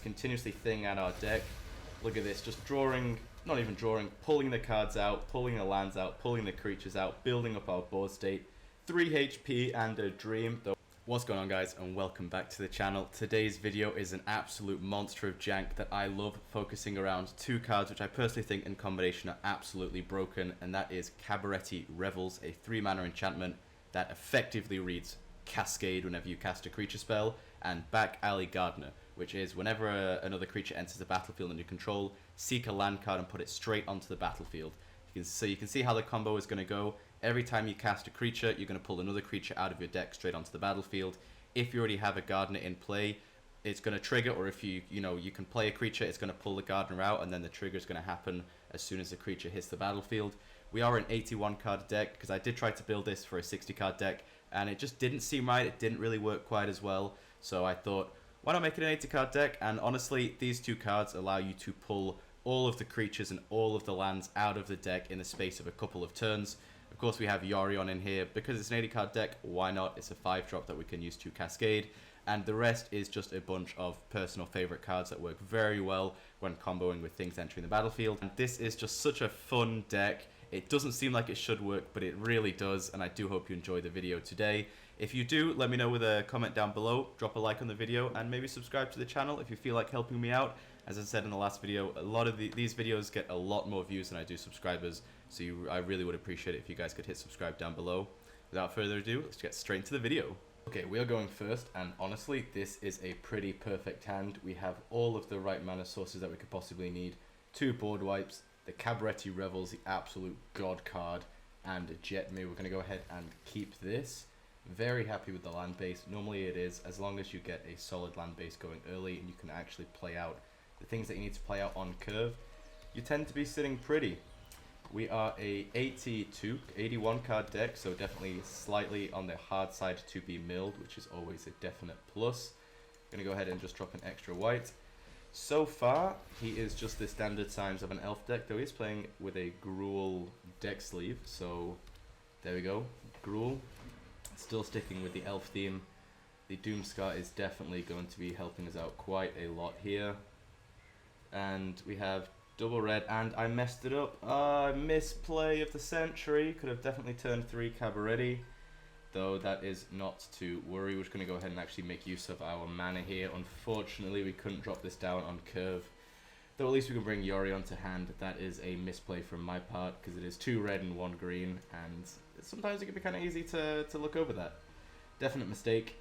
just continuously thinning out our deck. Look at this, just drawing, not even drawing, pulling the cards out, pulling the lands out, pulling the creatures out, building up our board state. 3 HP and a dream. What's going on, guys, and welcome back to the channel. Today's video is an absolute monster of jank that I love, focusing around 2 cards which I personally think in combination are absolutely broken, and that is Cabaretti Revels, a 3-mana enchantment that effectively reads Cascade whenever you cast a creature spell, and Back Alley Gardener, which is whenever another creature enters the battlefield under control, seek a land card and put it straight onto the battlefield. You can see how the combo is going to go. Every time you cast a creature, you're going to pull another creature out of your deck straight onto the battlefield. If you already have a Gardener in play, it's going to trigger, or if you can play a creature, it's going to pull the Gardener out, and then the trigger is going to happen as soon as the creature hits the battlefield. We are an 81 card deck, because I did try to build this for a 60 card deck, and it just didn't seem right. It didn't really work quite as well, so I thought, why not make it an 80 card deck? And honestly, these 2 cards allow you to pull all of the creatures and all of the lands out of the deck in the space of a couple of turns. Of course, we have Yorion in here. Because it's an 80 card deck, why not? It's a 5-drop that we can use to Cascade. And the rest is just a bunch of personal favorite cards that work very well when comboing with things entering the battlefield. And this is just such a fun deck. It doesn't seem like it should work, but it really does, and I do hope you enjoy the video today. If you do, let me know with a comment down below, drop a like on the video, and maybe subscribe to the channel if you feel like helping me out. As I said in the last video, a lot of these videos get a lot more views than I do subscribers, so I really would appreciate it if you guys could hit subscribe down below. Without further ado, let's get straight into the video. Okay, we are going first, and honestly, this is a pretty perfect hand. We have all of the right mana sources that we could possibly need. 2 board wipes, the Cabaretti Revels, the absolute god card, and a Jetmir. We're going to go ahead and keep this. Very happy with the land base. Normally it is, as long as you get a solid land base going early and you can actually play out the things that you need to play out on curve, you tend to be sitting pretty. We are a 81 card deck, so definitely slightly on the hard side to be milled, which is always a definite plus. I'm going to go ahead and just drop an extra white. So far, he is just the standard size of an elf deck, though he's playing with a Gruul deck sleeve, so there we go, Gruul. Still sticking with the elf theme. The Doomskar is definitely going to be helping us out quite a lot here. And we have double red, and I messed it up. Misplay of the century. Could have definitely turned 3 Cabaretti. Though that is not to worry. We're just going to go ahead and actually make use of our mana here. Unfortunately, we couldn't drop this down on curve. Though at least we can bring Yorion to hand. That is a misplay from my part, because it is 2 red and 1 green. And sometimes it can be kind of easy to look over that. Definite mistake.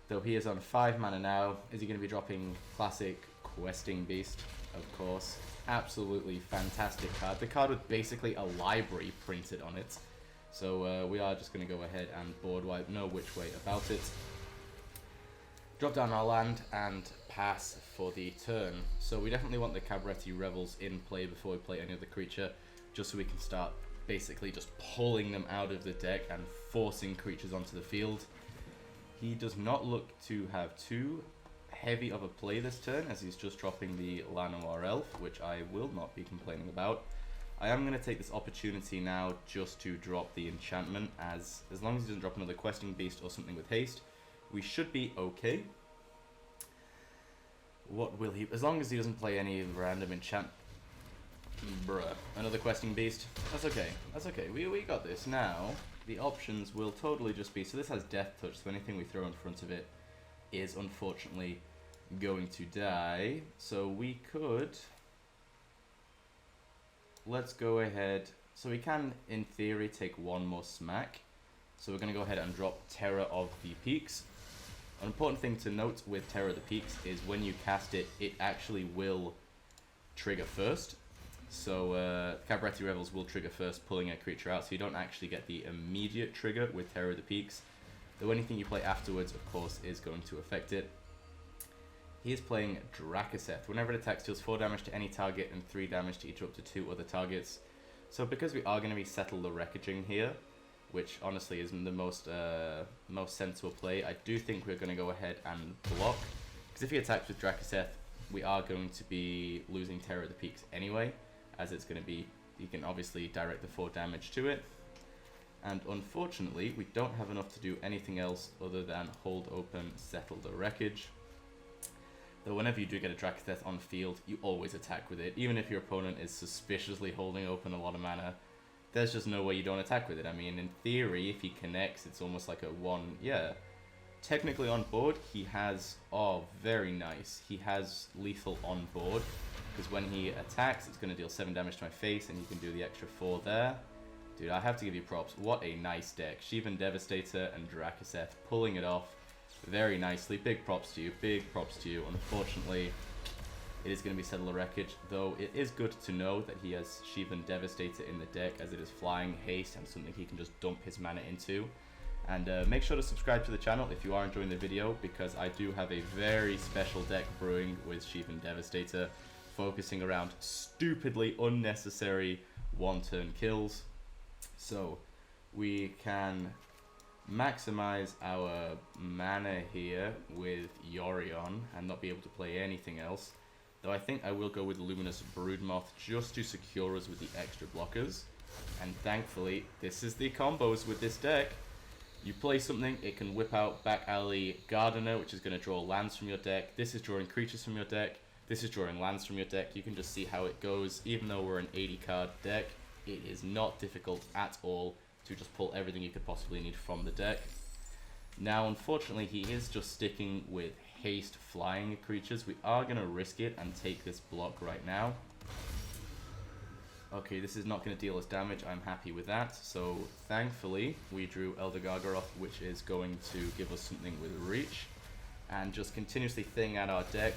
Though he is on 5 mana now. Is he going to be dropping classic Questing Beast? Of course. Absolutely fantastic card. The card with basically a library printed on it. So we are just going to go ahead and board wipe, no which way about it. Drop down our land and pass for the turn. So we definitely want the Cabaretti Revels in play before we play any other creature, just so we can start basically just pulling them out of the deck and forcing creatures onto the field. He does not look to have too heavy of a play this turn, as he's just dropping the Lanowar Elf, which I will not be complaining about. I am going to take this opportunity now just to drop the enchantment, as long as he doesn't drop another Questing Beast or something with haste, we should be okay. What will he... as long as he doesn't play any random enchant... Bruh. Another Questing Beast? That's okay. That's okay. We got this. Now, the options will totally just be... so this has Death Touch, so anything we throw in front of it is unfortunately going to die. So we could... let's go ahead. So we can, in theory, take 1 more smack. So we're going to go ahead and drop Terror of the Peaks. An important thing to note with Terror of the Peaks is when you cast it, it actually will trigger first. So Cabaretti Revels will trigger first, pulling a creature out. So you don't actually get the immediate trigger with Terror of the Peaks. Though anything you play afterwards, of course, is going to affect it. He is playing Drakaseth. Whenever it attacks, deals 4 damage to any target and 3 damage to each up to 2 other targets. So because we are going to be Settle the Wreckaging here, which honestly is the most sensible play, I do think we're going to go ahead and block. Because if he attacks with Drakaseth, we are going to be losing Terror of the Peaks anyway, as it's going to be, you can obviously direct the 4 damage to it. And unfortunately, we don't have enough to do anything else other than hold open, settle the Wreckage. Though whenever you do get a Dracatheth on field, you always attack with it. Even if your opponent is suspiciously holding open a lot of mana, there's just no way you don't attack with it. I mean, in theory, if he connects, it's almost like a one... Yeah. Technically on board, he has... Oh, very nice. He has lethal on board. Because when he attacks, it's going to deal 7 damage to my face, and you can do the extra 4 there. Dude, I have to give you props. What a nice deck. Sheevan Devastator and Dracatheth pulling it off very nicely. Big props to you. Big props to you. Unfortunately, it is going to be Settler Wreckage, though it is good to know that he has Sheevan Devastator in the deck, as it is flying, haste, and something he can just dump his mana into. And make sure to subscribe to the channel if you are enjoying the video, because I do have a very special deck brewing with Sheevan Devastator, focusing around stupidly unnecessary one-turn kills. So we can maximize our mana here with Yorion and not be able to play anything else. Though I think I will go with Luminous Broodmoth just to secure us with the extra blockers. And thankfully, this is the combos with this deck. You play something, it can whip out Back Alley Gardener, which is going to draw lands from your deck. This is drawing creatures from your deck. This is drawing lands from your deck. You can just see how it goes. Even though we're an 80 card deck, it is not difficult at all to just pull everything you could possibly need from the deck. Now, unfortunately, he is just sticking with haste flying creatures. We are going to risk it and take this block right now. Okay, this is not going to deal us damage. I'm happy with that. So, thankfully, we drew Elder Gargaroth, which is going to give us something with reach. And just continuously thinning out our deck.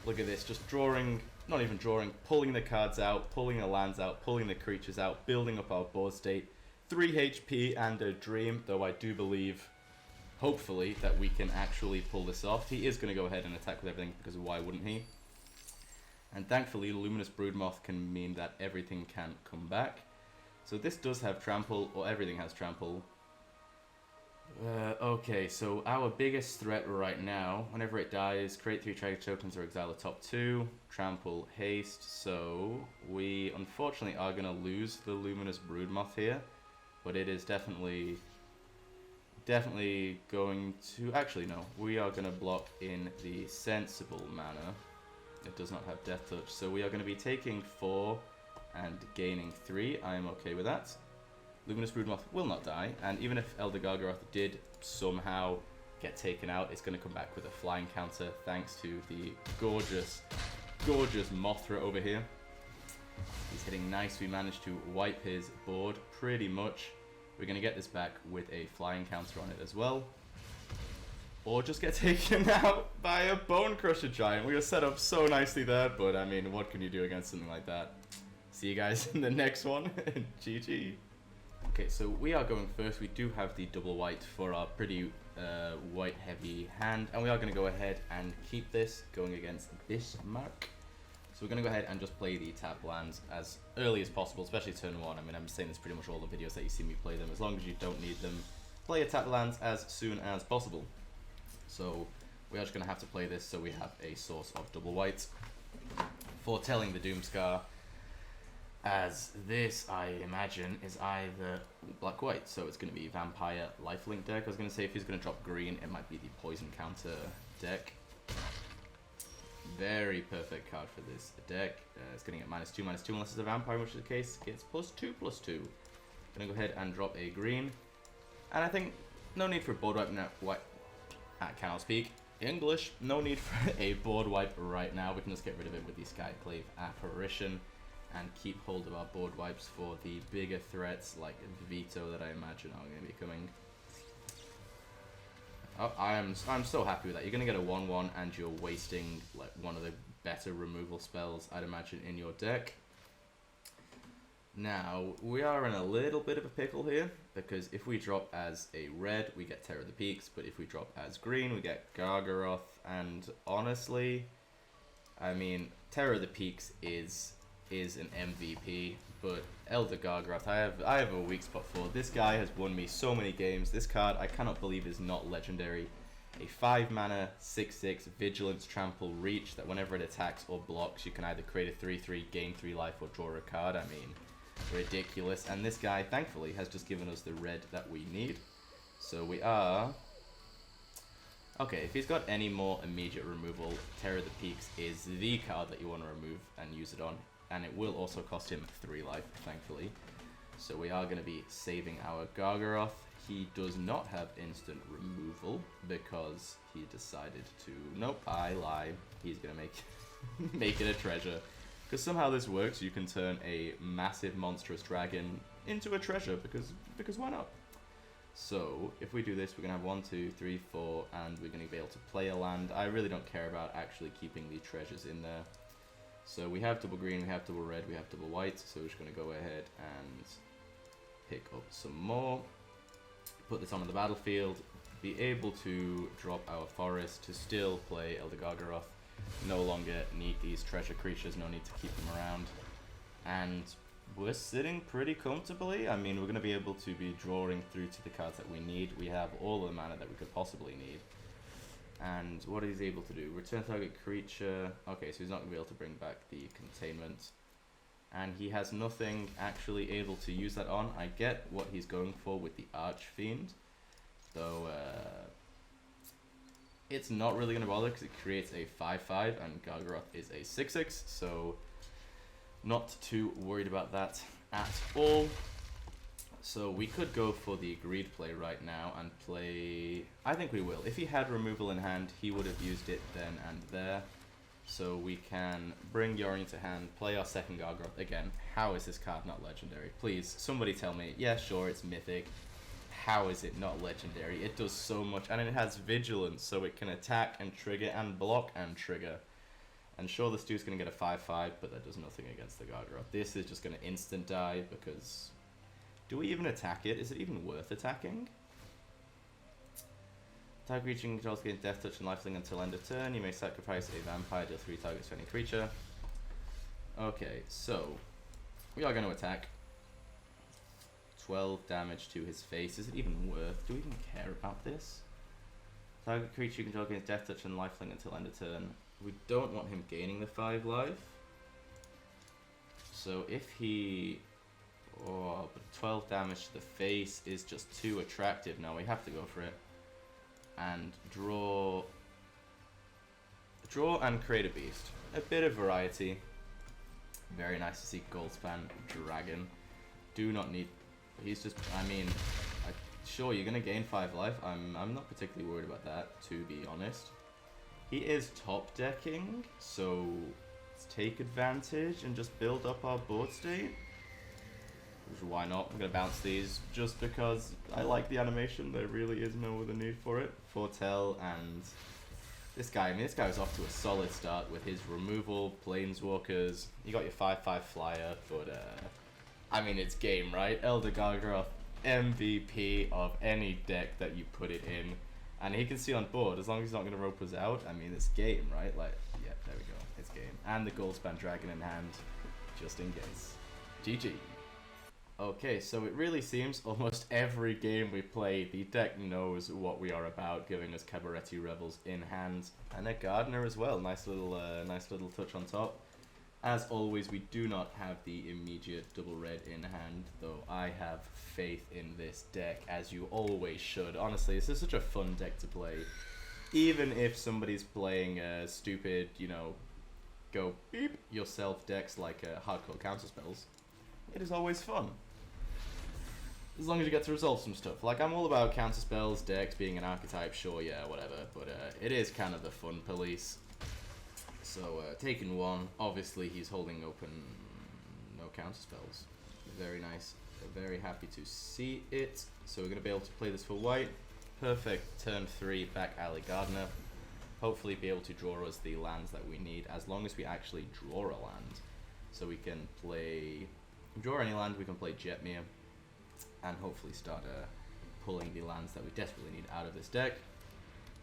Look at this, just drawing, not even drawing, pulling the cards out, pulling the lands out, pulling the creatures out, building up our board state. 3 HP and a dream, though I do believe, hopefully, that we can actually pull this off. He is going to go ahead and attack with everything, because why wouldn't he? And thankfully, Luminous Broodmoth can mean that everything can come back. So this does have trample, or everything has trample. Okay, so our biggest threat right now, whenever it dies, create 3 Tragic Tokens or exile the top 2, trample, haste, so we unfortunately are going to lose the Luminous Broodmoth here, but it is definitely going to, actually no, we are going to block in the sensible manner. It does not have Death Touch, so we are going to be taking 4 and gaining 3, I am okay with that. Luminous Broodmoth will not die, and even if Elder Gargaroth did somehow get taken out, it's going to come back with a flying counter thanks to the gorgeous, gorgeous Mothra over here. He's hitting nice. We managed to wipe his board pretty much. We're going to get this back with a flying counter on it as well. Or just get taken out by a Bone Crusher Giant. We are set up so nicely there, but I mean, what can you do against something like that? See you guys in the next one. GG. Okay, so we are going first. We do have the double white for our pretty white heavy hand, and we are going to go ahead and keep this going against Bismarck. So we're going to go ahead and just play the tap lands as early as possible, especially turn 1. I mean, I'm saying this pretty much all the videos that you see me play them. As long as you don't need them, play your tap lands as soon as possible. So we are just going to have to play this so we have a source of double white. Foretelling the Doomskar, as this, I imagine, is either black-white, so it's going to be Vampire Lifelink deck. I was going to say if he's going to drop green, it might be the Poison Counter deck. Very perfect card for this deck. It's going to get -2/-2 unless it's a Vampire, which is the case. Gets +2/+2. Going to go ahead and drop a green. And I think no need for a board wipe now. I cannot speak English. No need for a board wipe right now. We can just get rid of it with the Skyclave Apparition and keep hold of our board wipes for the bigger threats like Veto that I imagine are going to be coming. Oh, I'm so happy with that. You're going to get a 1/1 and you're wasting like one of the better removal spells I'd imagine in your deck. Now, we are in a little bit of a pickle here, because if we drop as a red, we get Terror of the Peaks, but if we drop as green, we get Gargaroth, and honestly, I mean, Terror of the Peaks is an MVP, but Elder Gargaroth, I have a weak spot for. This guy has won me so many games. This card, I cannot believe, is not legendary. A 5 mana, 6/6, Vigilance, Trample, Reach, that whenever it attacks or blocks, you can either create a 3/3, gain 3 life, or draw a card. I mean, ridiculous. And this guy, thankfully, has just given us the red that we need. So we are... Okay, if he's got any more immediate removal, Terror of the Peaks is the card that you want to remove and use it on. And it will also cost him 3 life, thankfully. So we are going to be saving our Gargaroth. He does not have instant removal because he decided to... Nope, I lie. He's going to make make it a treasure. Because somehow this works. You can turn a massive monstrous dragon into a treasure because why not? So if we do this, we're going to have 1, 2, 3, 4, and we're going to be able to play a land. I really don't care about actually keeping the treasures in there. So we have double green, we have double red, we have double white. So we're just going to go ahead and pick up some more. Put this on the battlefield. Be able to drop our forest to still play Elder Gargaroth. No longer need these treasure creatures, no need to keep them around. And we're sitting pretty comfortably. I mean, we're going to be able to be drawing through to the cards that we need. We have all the mana that we could possibly need. And what is he able to do? Return target creature. Okay, so he's not going to be able to bring back the containment. And he has nothing actually able to use that on. I get what he's going for with the Archfiend. Though, it's not really going to bother because it creates a 5/5 and Gargaroth is a 6/6. So, not too worried about that at all. So we could go for the agreed play right now and play... I think we will. If he had removal in hand, he would have used it then and there. So we can bring Yorion to hand, play our second Gargaroth. Again, how is this card not legendary? Please, somebody tell me. Yeah, sure, it's mythic. How is it not legendary? It does so much, and it has vigilance, so it can attack and trigger and block and trigger. And sure, this dude's going to get a 5/5, but that does nothing against the Gargaroth. This is just going to instant die because... Do we even attack it? Is it even worth attacking? Target creature controls gains Death Touch and Lifelink until end of turn. You may sacrifice a vampire, deal 3 targets to any creature. Okay, so we are going to attack. 12 damage to his face. Is it even worth? Do we even care about this? Target creature control gains Death Touch and Lifelink until end of turn. We don't want him gaining the 5 life. So if he... Oh, but 12 damage to the face is just too attractive. No, we have to go for it. And draw and create a beast. A bit of variety. Very nice to see Goldspan Dragon. Do not need... He's just... I mean... Sure, you're going to gain 5 life. I'm not particularly worried about that, to be honest. He is top decking, so let's take advantage and just build up our board state. Why not? I'm going to bounce these just because I like the animation. There really is no other need for it. Foretell and this guy. I mean, this guy was off to a solid start with his removal, Planeswalkers. You got your 5/5 flyer, but I mean, it's game, right? Elder Gargaroth, MVP of any deck that you put it in. And he can see on board, as long as he's not going to rope us out. I mean, it's game, right? Like, yeah, there we go. It's game. And the Goldspan Dragon in hand, just in case. GG. Okay, so it really seems almost every game we play, the deck knows what we are about, giving us Cabaretti Revels in hand, and a Gardener as well. Nice little touch on top. As always, we do not have the immediate double red in hand, though I have faith in this deck, as you always should. Honestly, this is such a fun deck to play. Even if somebody's playing a stupid, you know, go beep yourself decks like hardcore counterspells, it is always fun. As long as you get to resolve some stuff. Like, I'm all about counterspells, decks, being an archetype, sure, yeah, whatever. But it is kind of the fun police. So, taking 1. Obviously, he's holding open no counterspells. Very nice. Very happy to see it. So we're going to be able to play this for white. Perfect. Turn 3, back alley Gardener. Hopefully be able to draw us the lands that we need, as long as we actually draw a land. So we can play... Draw any land, we can play Jetmir. And hopefully start pulling the lands that we desperately need out of this deck.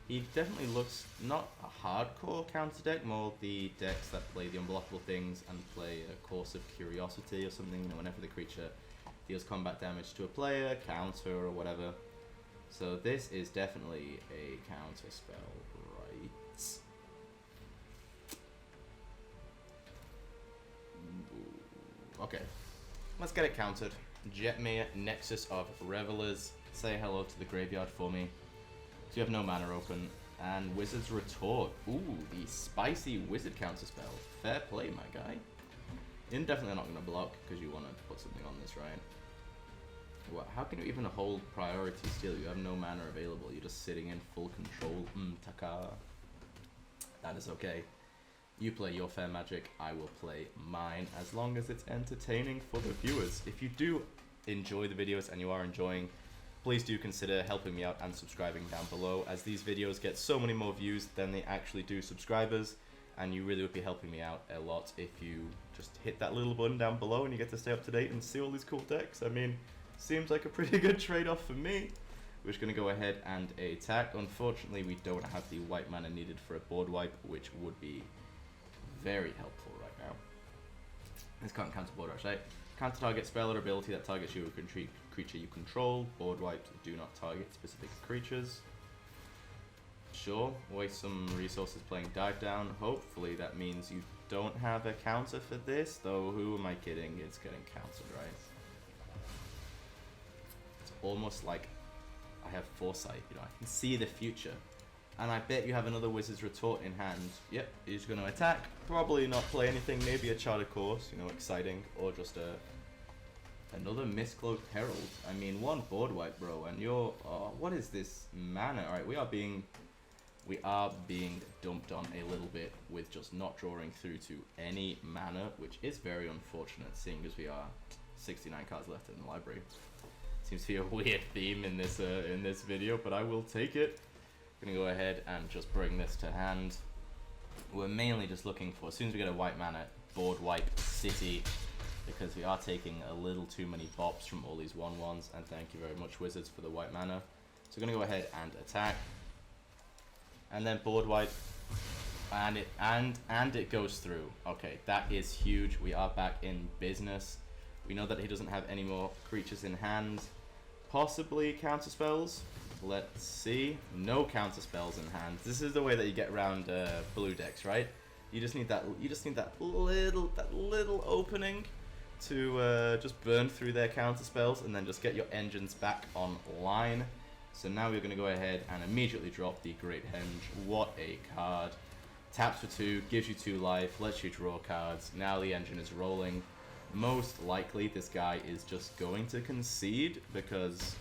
He definitely looks not a hardcore counter deck, more the decks that play the unblockable things and play a Course of Curiosity or something, you know, whenever the creature deals combat damage to a player, counter or whatever. So this is definitely a counter spell, right? Okay, let's get it countered. Jetmir, Nexus of Revelers. Say hello to the graveyard for me. So you have no mana open. And Wizard's Retort. Ooh, the spicy Wizard counterspell. Fair play, my guy. You're definitely not going to block, because you want to put something on this, right? What, how can you even hold Priority Steal? You have no mana available. You're just sitting in full control. Taka. That is okay. You play your fair magic, I will play mine, as long as it's entertaining for the viewers. If you do enjoy the videos and you are enjoying, please do consider helping me out and subscribing down below, as these videos get so many more views than they actually do subscribers, and you really would be helping me out a lot if you just hit that little button down below and you get to stay up to date and see all these cool decks. I mean, seems like a pretty good trade-off for me. We're just going to go ahead and attack. Unfortunately, we don't have the white mana needed for a board wipe, which would be very helpful right now. This can't counter board rush, right? Counter target spell or ability that targets you or creature you control. Board wipes do not target specific creatures. Sure, waste some resources playing Dive Down. Hopefully that means you don't have a counter for this, though who am I kidding? It's getting countered, right? It's almost like I have foresight, you know, I can see the future. And I bet you have another Wizard's Retort in hand. Yep, he's going to attack. Probably not play anything, maybe a Charter Course, you know, exciting. Or just another Mistcloaked Herald. I mean, one board wipe, bro, and you're... Oh, what is this mana? Alright, we are being dumped on a little bit with just not drawing through to any mana, which is very unfortunate, seeing as we are 69 cards left in the library. Seems to be a weird theme in this video, but I will take it. Gonna go ahead and just bring this to hand. We're mainly just looking for, as soon as we get a white mana, board wipe city, because we are taking a little too many bops from all these 1/1s, and thank you very much, Wizards, for the white mana. So we're gonna go ahead and attack, and then board wipe, and it goes through. Okay, that is huge. We are back in business. We know that he doesn't have any more creatures in hand. Possibly counter spells. Let's see. No counter spells in hand. This is the way that you get around blue decks, right? You just need that. You just need that little opening to just burn through their counter spells, and then just get your engines back online. So now we're going to go ahead and immediately drop the Great Hendge. What a card! Taps for 2, gives you 2 life, lets you draw cards. Now the engine is rolling. Most likely this guy is just going to concede, because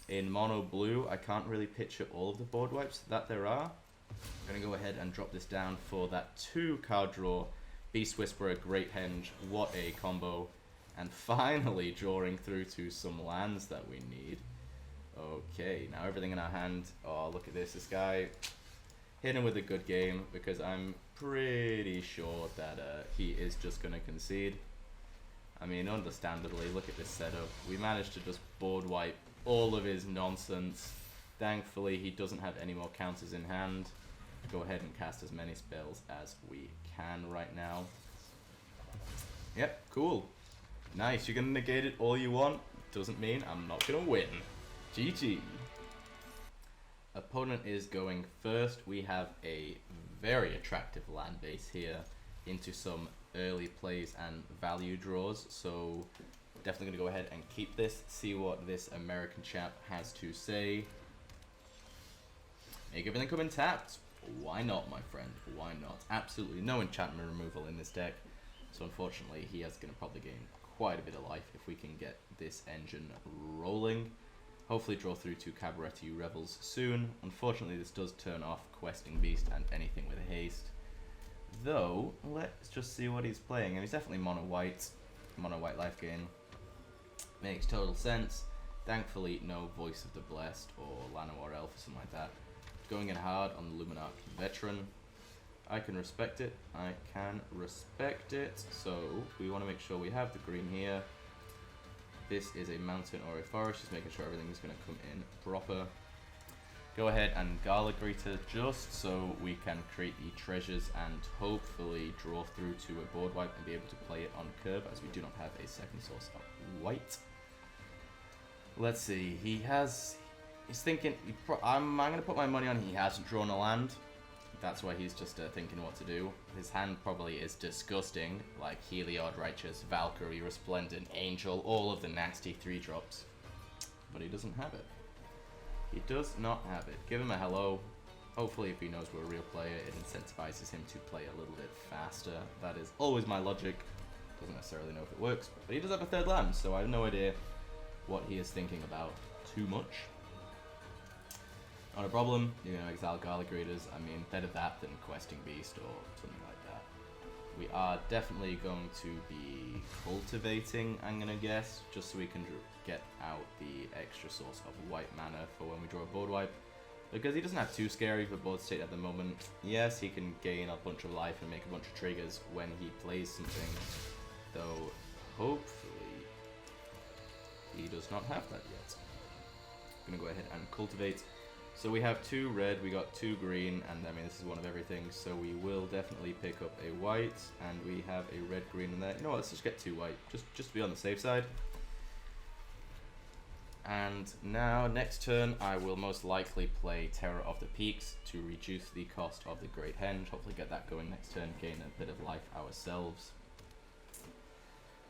in mono blue I can't really picture all of the board wipes that there are. I'm going to go ahead and drop this down for that 2 card draw. Beast Whisperer, Great Hendge, what a combo. And finally drawing through to some lands that we need. Okay, now everything in our hand. Oh, look at this. This guy hitting with a good game, because I'm pretty sure that he is just going to concede. I mean, understandably, look at this setup. We managed to just board wipe all of his nonsense. Thankfully, he doesn't have any more counters in hand. Go ahead and cast as many spells as we can right now. Yep, cool. Nice, you're gonna negate it all you want. Doesn't mean I'm not gonna win. GG. Opponent is going first. We have a very attractive land base here into some early plays and value draws, so definitely gonna go ahead and keep this, see what this American chap has to say. Make everything come in tapped. Why not, my friend? Why not? Absolutely no enchantment removal in this deck, so unfortunately he is gonna probably gain quite a bit of life if we can get this engine rolling. Hopefully draw through to Cabaretti Revels soon. Unfortunately this does turn off Questing Beast and anything with haste. Though, let's just see what he's playing. And he's definitely mono white life gain. Makes total sense. Thankfully, no Voice of the Blessed or Lanowar Elves or something like that. Going in hard on the Luminarch Veteran. I can respect it. I can respect it. So, we want to make sure we have the green here. This is a mountain or a forest, just making sure everything is going to come in proper. Go ahead and Gala Greeters just so we can create the treasures and hopefully draw through to a board wipe and be able to play it on curve, as we do not have a second source of white. Let's see, he's thinking, I'm going to put my money on he hasn't drawn a land. That's why he's just thinking what to do. His hand probably is disgusting, like Heliod Righteous, Valkyrie, Resplendent, Angel, all of the nasty 3-drops. But he doesn't have it. He does not have it. Give him a hello. Hopefully if he knows we're a real player, it incentivizes him to play a little bit faster. That is always my logic. Doesn't necessarily know if it works, but he does have a third land, so I have no idea what he is thinking about too much. Not a problem. You're going to exile Gala Greeters. I mean, better that than Questing Beast or something like that. We are definitely going to be cultivating, I'm going to guess, just so we can get out the extra source of white mana for when we draw a board wipe. Because he doesn't have too scary of a board state at the moment. Yes, he can gain a bunch of life and make a bunch of triggers when he plays something. Though, hopefully, he does not have that yet. I'm going to go ahead and cultivate. So we have 2 red, we got 2 green, and I mean this is one of everything, so we will definitely pick up a white, and we have a red, green in there. You know what, let's just get 2 white, just to be on the safe side. And now, next turn, I will most likely play Terror of the Peaks to reduce the cost of the Great Hendge. Hopefully get that going next turn, gain a bit of life ourselves.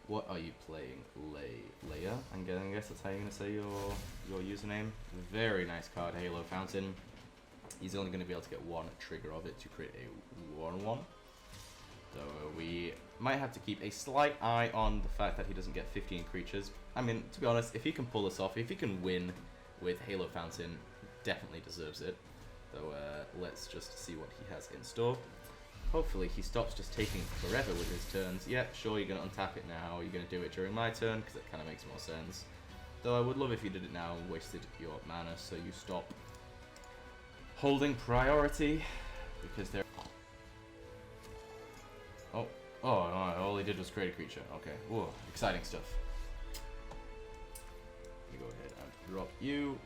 What are you playing? Leia? I guess that's how you're going to say your username. Very nice card, Halo Fountain. He's only going to be able to get 1 trigger of it to create a 1/1. So we might have to keep a slight eye on the fact that he doesn't get 15 creatures. I mean, to be honest, if he can pull this off, if he can win with Halo Fountain, definitely deserves it. So let's just see what he has in store. Hopefully he stops just taking forever with his turns. Yeah, sure, you're going to untap it now. You're going to do it during my turn, because it kind of makes more sense. Though I would love if you did it now and wasted your mana, so you stop holding priority, because they're... Oh, all he did was create a creature. Okay, whoa, exciting stuff. Let me go ahead and drop you.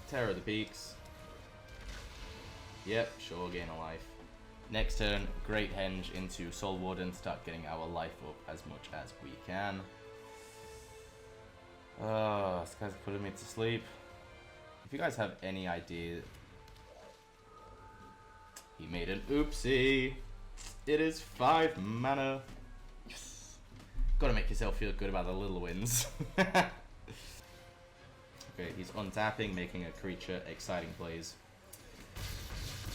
Terror of the Peaks. Yep, sure, gain a life. Next turn, Great Hendge into Soul Warden, start getting our life up as much as we can. This guy's putting me to sleep. If you guys have any idea... He made an oopsie. It is 5 mana. Yes. Gotta make yourself feel good about the little wins. Okay, he's untapping, making a creature, exciting plays.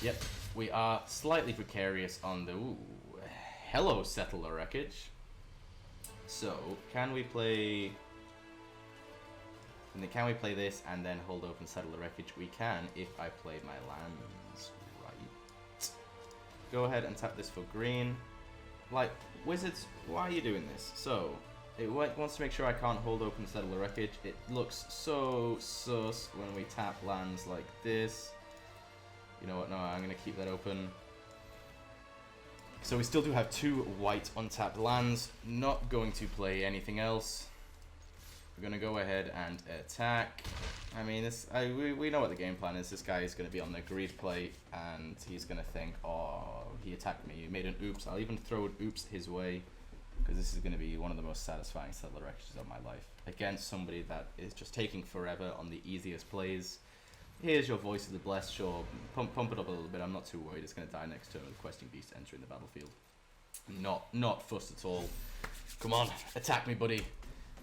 Yep. We are slightly precarious on the... Ooh, hello, Settler Wreckage. So, can we play this and then hold open Settler Wreckage? We can if I play my lands right. Go ahead and tap this for green. Like, Wizards, why are you doing this? So, it wants to make sure I can't hold open Settler Wreckage. It looks so sus when we tap lands like this. You know what, no, I'm going to keep that open. So we still do have 2 white untapped lands. Not going to play anything else. We're going to go ahead and attack. I mean, we know what the game plan is. This guy is going to be on the greed play, and he's going to think, oh, he attacked me. He made an oops. I'll even throw an oops his way, because this is going to be one of the most satisfying Settler Wreckages of my life. Against somebody that is just taking forever on the easiest plays. Here's your Voice of the Blessed, sure, pump it up a little bit, I'm not too worried, it's going to die next turn with Questing Beast entering the battlefield. Not fussed at all. Come on, attack me, buddy.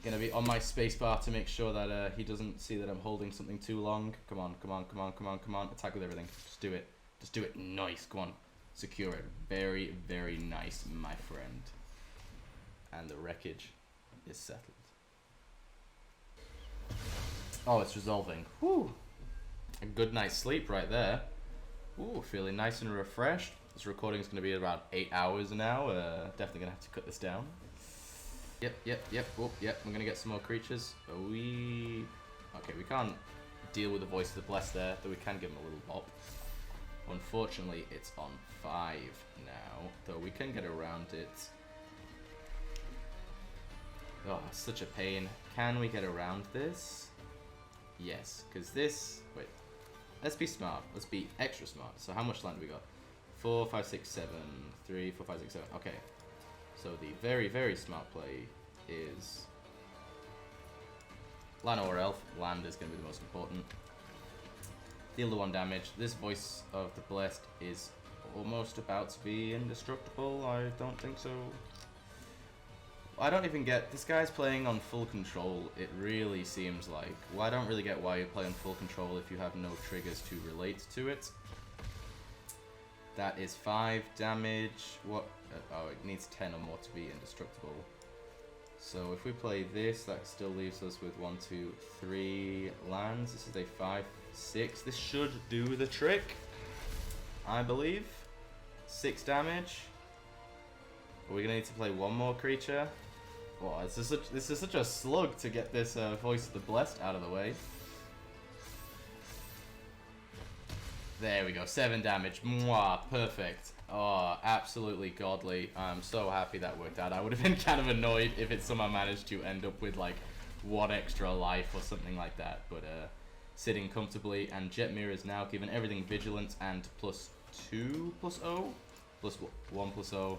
Gonna be on my spacebar to make sure that he doesn't see that I'm holding something too long. Come on, attack with everything. Just do it, nice, come on. Secure it, very, very nice, my friend. And the wreckage is settled. Oh, it's resolving, whew. A good night's sleep right there. Ooh, feeling nice and refreshed. This recording is going to be about 8 hours now. Definitely going to have to cut this down. Yep. Oh, yep, we're going to get some more creatures. Okay, we can't deal with the Voice of the Blessed there, though we can give him a little bop. Unfortunately, it's on 5 now, though we can get around it. Oh, such a pain. Can we get around this? Yes, because this... Wait. Let's be smart. Let's be extra smart. So how much land do we got? 4, 5, 6, 7. 3, 4, 5, 6, 7. Okay. So the very, very smart play is... Lanowar Elf. Land is going to be the most important. Deal the 1 damage. This Voice of the Blessed is almost about to be indestructible. I don't think so. I don't even get... This guy's playing on full control, it really seems like. Well, I don't really get why you play on full control if you have no triggers to relate to it. That is 5 damage. What? Oh, it needs 10 or more to be indestructible. So if we play this, that still leaves us with 1, 2, 3 lands. This is a 5, 6. This should do the trick, I believe. 6 damage. Are we gonna need to play one more creature? Wow, this is such a slug to get this Voice of the Blessed out of the way. There we go, 7 damage. Mwah, perfect. Oh, absolutely godly. I'm so happy that worked out. I would have been kind of annoyed if it somehow managed to end up with like 1 extra life or something like that. But sitting comfortably, and Jetmir is now given everything Vigilance and +2/+0? +1/+0.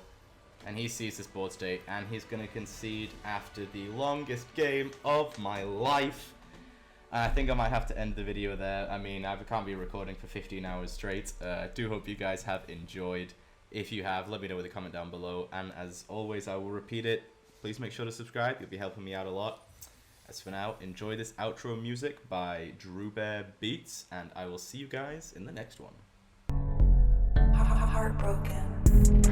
And he sees this board state, and he's going to concede after the longest game of my life. I think I might have to end the video there. I mean, I can't be recording for 15 hours straight. I do hope you guys have enjoyed. If you have, let me know with a comment down below. And as always, I will repeat it. Please make sure to subscribe. You'll be helping me out a lot. As for now, enjoy this outro music by Drew Bear Beats, and I will see you guys in the next one. Heartbroken.